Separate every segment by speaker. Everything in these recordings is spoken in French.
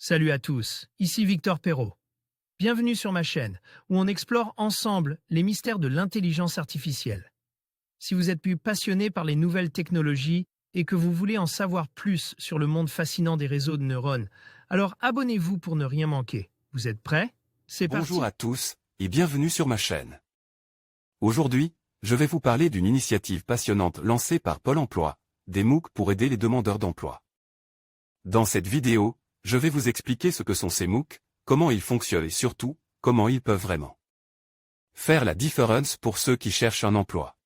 Speaker 1: Salut à tous, ici Victor Perrault. Bienvenue sur ma chaîne, où on explore ensemble les mystères de l'intelligence artificielle. Si vous êtes plus passionné par les nouvelles technologies et que vous voulez en savoir plus sur le monde fascinant des réseaux de neurones, alors abonnez-vous pour ne rien manquer. Vous êtes prêts? C'est parti.
Speaker 2: Bonjour à tous, et bienvenue sur ma chaîne. Aujourd'hui, je vais vous parler d'une initiative passionnante lancée par Pôle emploi, des MOOC pour aider les demandeurs d'emploi. Dans cette vidéo, je vais vous expliquer ce que sont ces MOOC, comment ils fonctionnent et surtout, comment ils peuvent vraiment faire la différence pour ceux qui cherchent un emploi.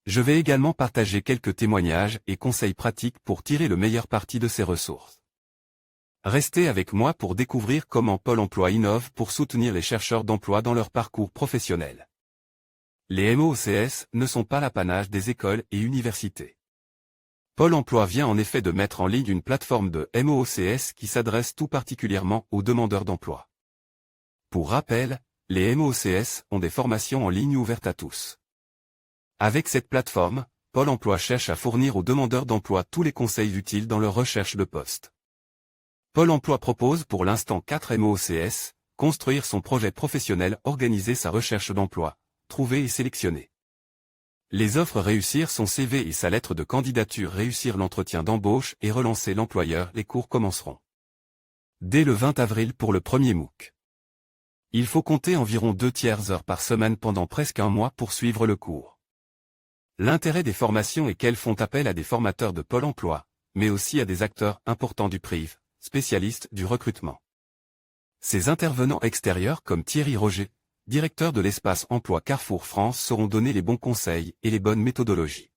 Speaker 2: Je vais également partager quelques témoignages et conseils pratiques pour tirer le meilleur parti de ces ressources. Restez avec moi pour découvrir comment Pôle emploi innove pour soutenir les chercheurs d'emploi dans leur parcours professionnel. Les MOOCs ne sont pas l'apanage des écoles et universités. Pôle emploi vient en effet de mettre en ligne une plateforme de MOOCs qui s'adresse tout particulièrement aux demandeurs d'emploi. Pour rappel, les MOOCs ont des formations en ligne ouvertes à tous. Avec cette plateforme, Pôle emploi cherche à fournir aux demandeurs d'emploi tous les conseils utiles dans leur recherche de poste. Pôle emploi propose pour l'instant 4 MOOCs, construire son projet professionnel, organiser sa recherche d'emploi, trouver et sélectionner. Les offres réussir son CV et sa lettre de candidature, réussir l'entretien d'embauche et relancer l'employeur. Les cours commenceront dès le 20 avril pour le premier MOOC. Il faut compter environ 2/3 heures par semaine pendant presque un mois pour suivre le cours. L'intérêt des formations est qu'elles font appel à des formateurs de Pôle emploi, mais aussi à des acteurs importants du privé, spécialistes du recrutement. Ces intervenants extérieurs comme Thierry Roger, directeur de l'espace emploi Carrefour France, sauront donner les bons conseils et les bonnes méthodologies.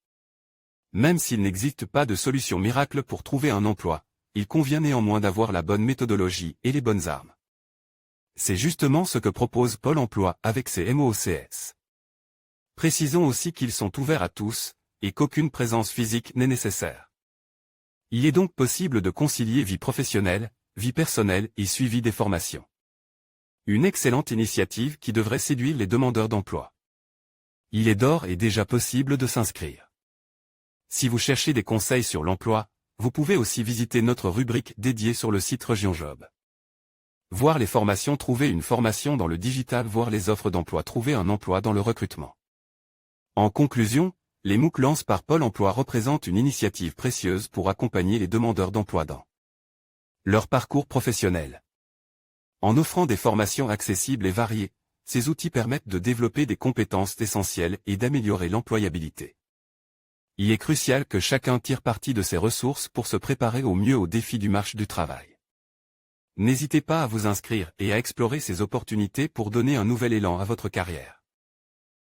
Speaker 2: Même s'il n'existe pas de solution miracle pour trouver un emploi, il convient néanmoins d'avoir la bonne méthodologie et les bonnes armes. C'est justement ce que propose Pôle emploi avec ses MOOCs. Précisons aussi qu'ils sont ouverts à tous, et qu'aucune présence physique n'est nécessaire. Il est donc possible de concilier vie professionnelle, vie personnelle et suivi des formations. Une excellente initiative qui devrait séduire les demandeurs d'emploi. Il est d'ores et déjà possible de s'inscrire. Si vous cherchez des conseils sur l'emploi, vous pouvez aussi visiter notre rubrique dédiée sur le site Région Job. Voir les formations, trouver une formation dans le digital, voir les offres d'emploi, trouver un emploi dans le recrutement. En conclusion, les MOOC lancés par Pôle emploi représentent une initiative précieuse pour accompagner les demandeurs d'emploi dans leur parcours professionnel. En offrant des formations accessibles et variées, ces outils permettent de développer des compétences essentielles et d'améliorer l'employabilité. Il est crucial que chacun tire parti de ces ressources pour se préparer au mieux aux défis du marché du travail. N'hésitez pas à vous inscrire et à explorer ces opportunités pour donner un nouvel élan à votre carrière.